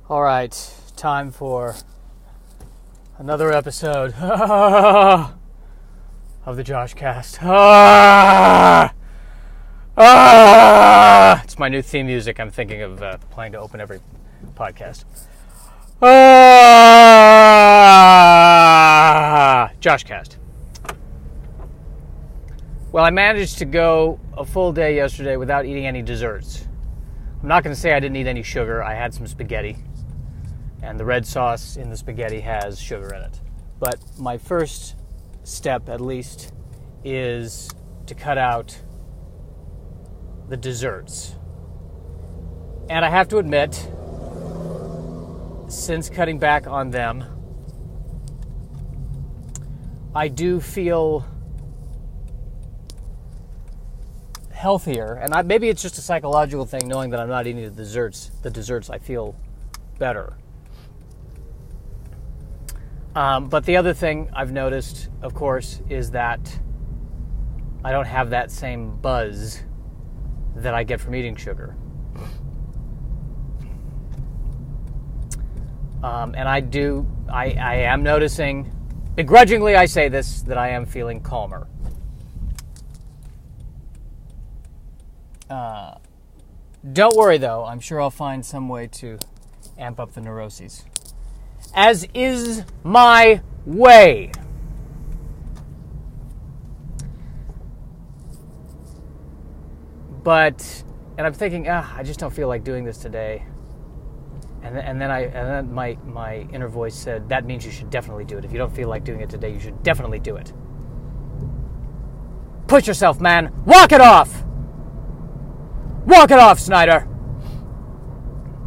All right, time for another episode of the Josh Cast. It's my new theme music. I'm thinking of playing to open every podcast. Josh Cast. Well, I managed to go a full day yesterday without eating any desserts. I'm not going to say I didn't eat any sugar. I had some spaghetti, and the red sauce in the spaghetti has sugar in it. But my first step, at least, is to cut out the desserts. And I have to admit, since cutting back on them, I do feel healthier, and maybe it's just a psychological thing, knowing that I'm not eating the desserts, I feel better. But the other thing I've noticed, of course, is that I don't have that same buzz that I get from eating sugar. And I am noticing, begrudgingly I say this, that I am feeling calmer. Don't worry, though. I'm sure I'll find some way to amp up the neuroses. As is my way. But, and I'm thinking, I just don't feel like doing this today. And then my inner voice said, that means you should definitely do it. If you don't feel like doing it today, you should definitely do it. Push yourself, man. Walk it off. Walk it off, Snyder.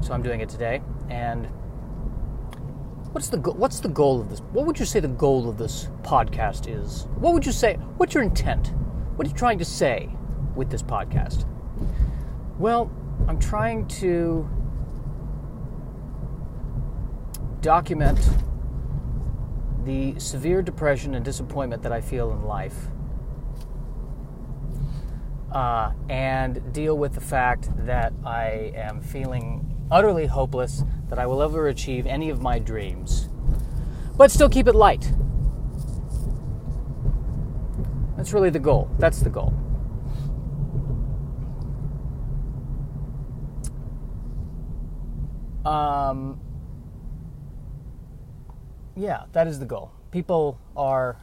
So I'm doing it today. And what's the goal of this? What would you say the goal of this podcast is? What would you say? What's your intent? What are you trying to say with this podcast? Well, I'm trying to document the severe depression and disappointment that I feel in life. And deal with the fact that I am feeling utterly hopeless that I will ever achieve any of my dreams, but still keep it light. That's really the goal. That's the goal. Yeah, that is the goal. People are...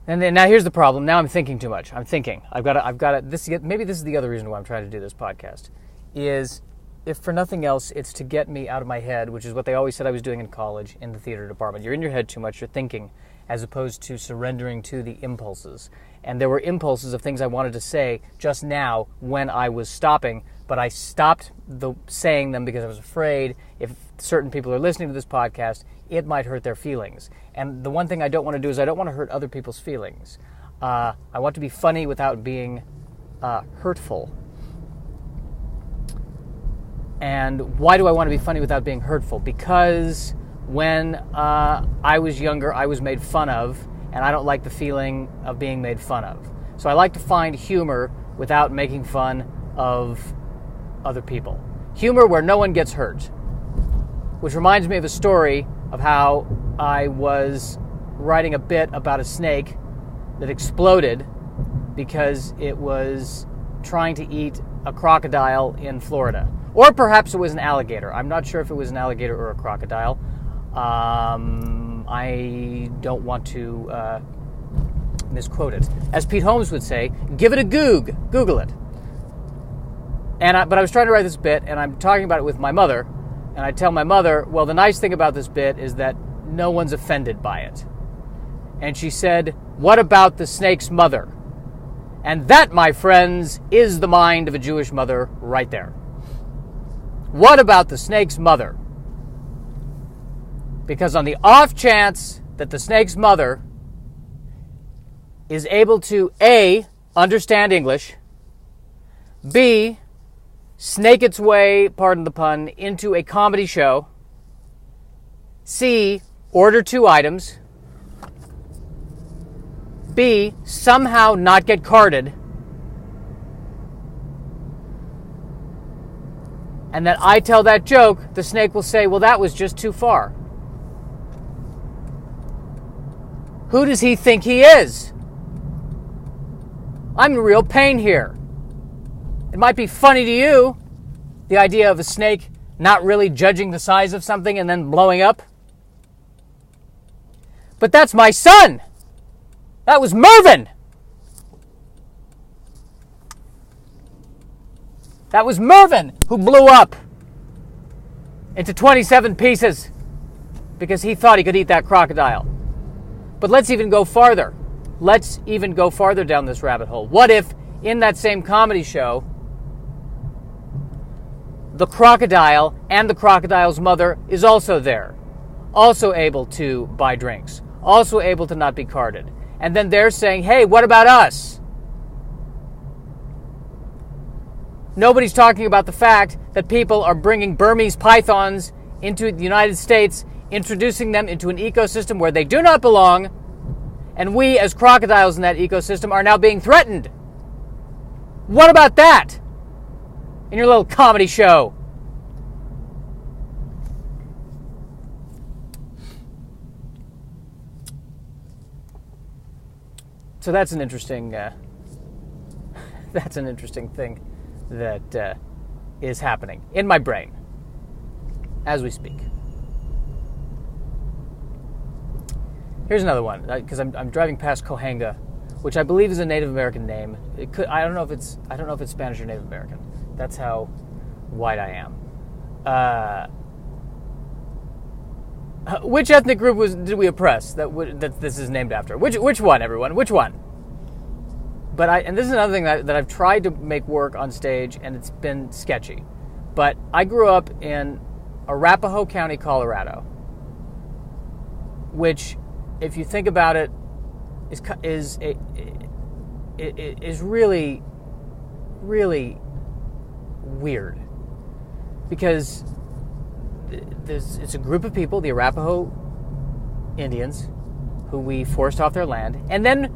And then now here's the problem. Now I'm thinking too much. I've got to. Maybe this is the other reason why I'm trying to do this podcast. Is, if for nothing else, it's to get me out of my head, which is what they always said I was doing in college in the theater department. You're in your head too much. You're thinking, as opposed to surrendering to the impulses. And there were impulses of things I wanted to say just now when I was stopping, but I stopped saying them because I was afraid if certain people are listening to this podcast, it might hurt their feelings. And the one thing I don't want to do is I don't want to hurt other people's feelings. I want to be funny without being hurtful. And why do I want to be funny without being hurtful? Because when I was younger, I was made fun of, and I don't like the feeling of being made fun of. So I like to find humor without making fun of other people. Humor where no one gets hurt. Which reminds me of a story of how I was writing a bit about a snake that exploded because it was trying to eat a crocodile in Florida. Or perhaps it was an alligator. I'm not sure if it was an alligator or a crocodile. I don't want to misquote it. As Pete Holmes would say, give it a goog. Google it. But I was trying to write this bit, and I'm talking about it with my mother. And I tell my mother, well, the nice thing about this bit is that no one's offended by it. And she said, what about the snake's mother? And that, my friends, is the mind of a Jewish mother right there. What about the snake's mother? Because on the off chance that the snake's mother is able to, A, understand English, B, snake its way, pardon the pun, into a comedy show, C, order 2 items, B, somehow not get carded, and then I tell that joke, the snake will say, well, that was just too far. Who does he think he is? I'm in real pain here. It might be funny to you, the idea of a snake not really judging the size of something and then blowing up. But that's my son. That was Mervyn. That was Mervyn who blew up into 27 pieces because he thought he could eat that crocodile. But let's even go farther. Let's even go farther down this rabbit hole. What if, in that same comedy show, the crocodile and the crocodile's mother is also there, also able to buy drinks, also able to not be carded? And then they're saying, hey, what about us? Nobody's talking about the fact that people are bringing Burmese pythons into the United States, introducing them into an ecosystem where they do not belong, and we, as crocodiles in that ecosystem, are now being threatened. What about that in your little comedy show? So that's an interesting thing that is happening in my brain as we speak. Here's another one, because I'm driving past Cohanga, which I believe is a Native American name. I don't know if it's Spanish or Native American. That's how white I am. Which ethnic group did we oppress that this is named after? Which one, everyone? Which one? And this is another thing that I've tried to make work on stage, and it's been sketchy. But I grew up in Arapahoe County, Colorado, which, if you think about it, is really, really weird, because it's a group of people, the Arapahoe Indians, who we forced off their land, and then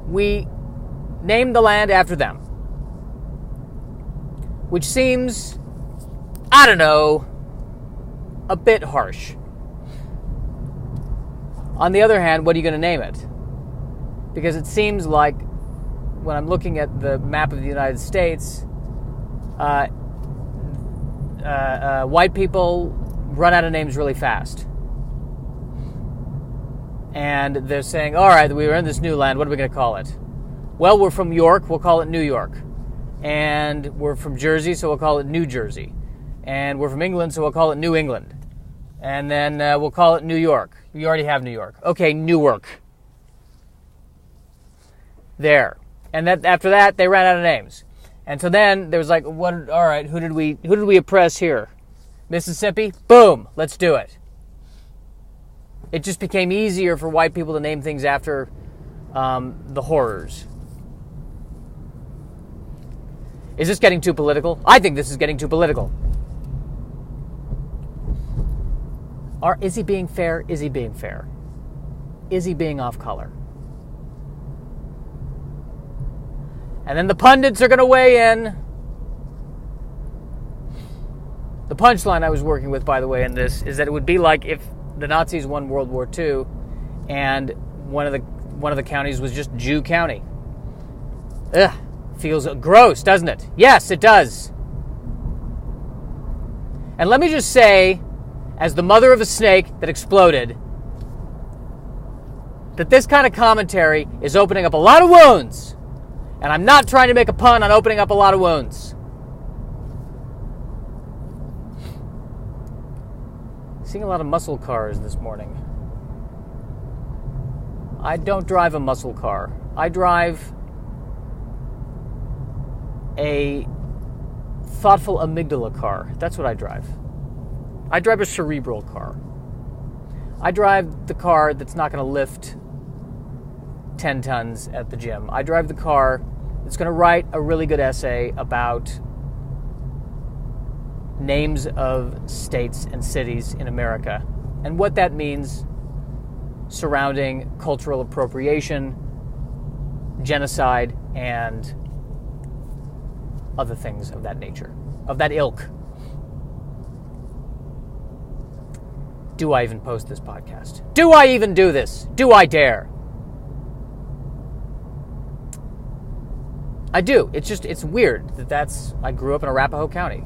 we named the land after them, which seems, I don't know, a bit harsh. On the other hand, what are you going to name it? Because it seems like, when I'm looking at the map of the United States, white people run out of names really fast. And they're saying, all right, we were in this new land, what are we going to call it? Well, we're from York, we'll call it New York. And we're from Jersey, so we'll call it New Jersey. And we're from England, so we'll call it New England. And then we'll call it New York. We already have New York. Okay, Newark. There. And after that, they ran out of names. And so then there was like, all right, who did we oppress here? Mississippi? Boom, let's do it. It just became easier for white people to name things after the horrors. Is this getting too political? I think this is getting too political. Is he being fair? Is he being fair? Is he being off color? And then the pundits are going to weigh in. The punchline I was working with, by the way, in this is that it would be like if the Nazis won World War II and one of the counties was just Jew County. Ugh, feels gross, doesn't it? Yes, it does. And let me just say, as the mother of a snake that exploded, that this kind of commentary is opening up a lot of wounds. And I'm not trying to make a pun on opening up a lot of wounds. Seeing a lot of muscle cars this morning. I don't drive a muscle car. I drive a thoughtful amygdala car. That's what I drive. I drive a cerebral car. I drive the car that's not going to lift 10 tons at the gym. I drive the car that's going to write a really good essay about names of states and cities in America and what that means surrounding cultural appropriation, genocide, and other things of that nature, of that ilk. do I even post this podcast? Do I even do this? Do I dare? I do. It's weird I grew up in Arapahoe County.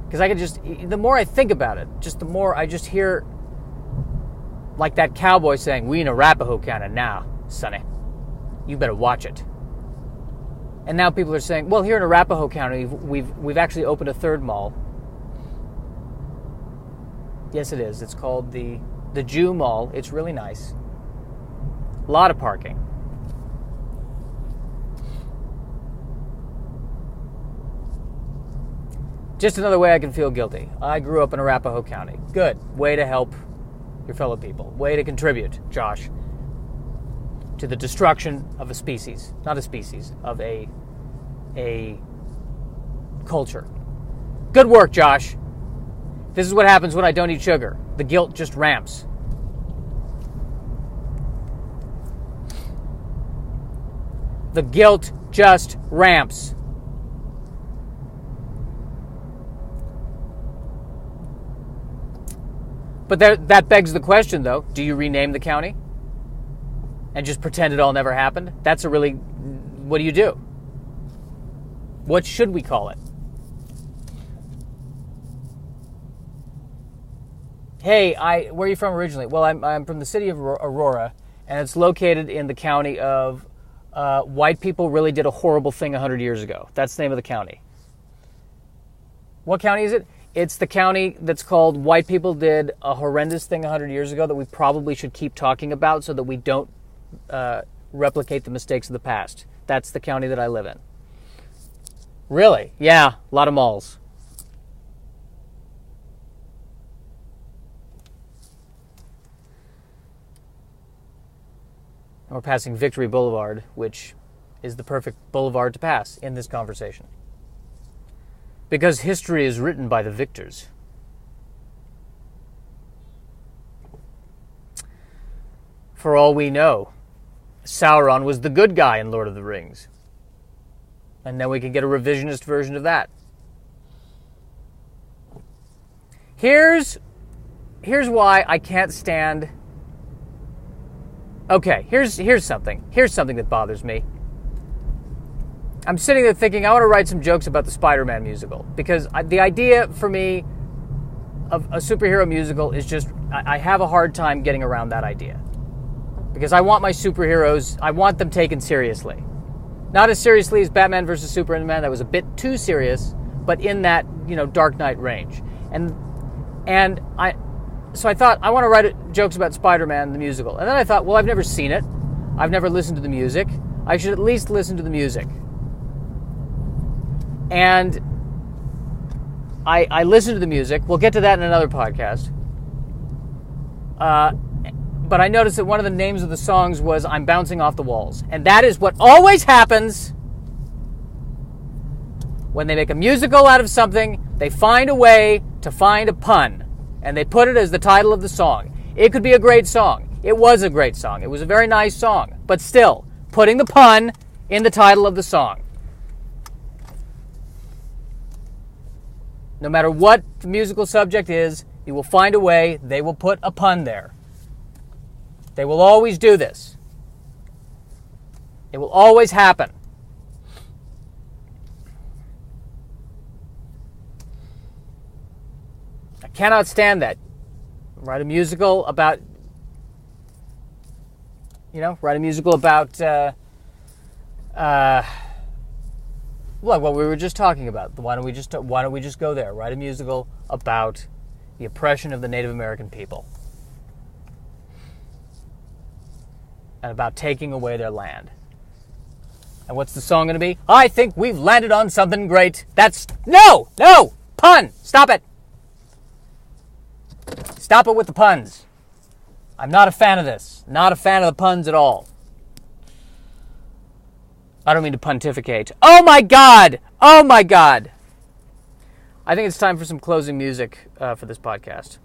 Because the more I think about it, just the more I just hear like that cowboy saying, we in Arapahoe County now, sonny. You better watch it. And now people are saying, well, here in Arapahoe County, we've actually opened a third mall. Yes, it is. It's called the Jew Mall. It's really nice. A lot of parking. Just another way I can feel guilty. I grew up in Arapahoe County. Good. Way to help your fellow people. Way to contribute, Josh, to the destruction of a species. Not a species, of a culture. Good work, Josh. This is what happens when I don't eat sugar. The guilt just ramps. The guilt just ramps. But that begs the question, though. Do you rename the county? And just pretend it all never happened? What do you do? What should we call it? Hey, where are you from originally? Well, I'm from the city of Aurora, and it's located in the county of white people really did a horrible thing 100 years ago. That's the name of the county. What county is it? It's the county that's called white people did a horrendous thing 100 years ago that we probably should keep talking about so that we don't replicate the mistakes of the past. That's the county that I live in. Really? Yeah, a lot of malls. And we're passing Victory Boulevard, which is the perfect boulevard to pass in this conversation. Because history is written by the victors. For all we know, Sauron was the good guy in Lord of the Rings. And then we can get a revisionist version of that. Here's why I can't stand... Okay, here's something. Here's something that bothers me. I'm sitting there thinking I want to write some jokes about the Spider-Man musical. Because the idea for me of a superhero musical is just... I have a hard time getting around that idea. Because I want my superheroes... I want them taken seriously. Not as seriously as Batman vs. Superman. That was a bit too serious. But in that, Dark Knight range. So I thought, I want to write jokes about Spider-Man, the musical. And then I thought, well, I've never seen it. I've never listened to the music. I should at least listen to the music. And I listened to the music. We'll get to that in another podcast. But I noticed that one of the names of the songs was I'm Bouncing Off the Walls. And that is what always happens when they make a musical out of something. They find a way to find a pun. And they put it as the title of the song. It could be a great song. It was a great song. It was a very nice song. But still, putting the pun in the title of the song. No matter what the musical subject is, you will find a way. They will put a pun there. They will always do this. It will always happen. I cannot stand that. Write a musical about, what we were just talking about. Why don't we just go there? Write a musical about the oppression of the Native American people. And about taking away their land. And what's the song going to be? I think we've landed on something great. No! Pun! Stop it! Stop it with the puns. I'm not a fan of this. Not a fan of the puns at all. I don't mean to pontificate. Oh my God! Oh my God! I think it's time for some closing music for this podcast.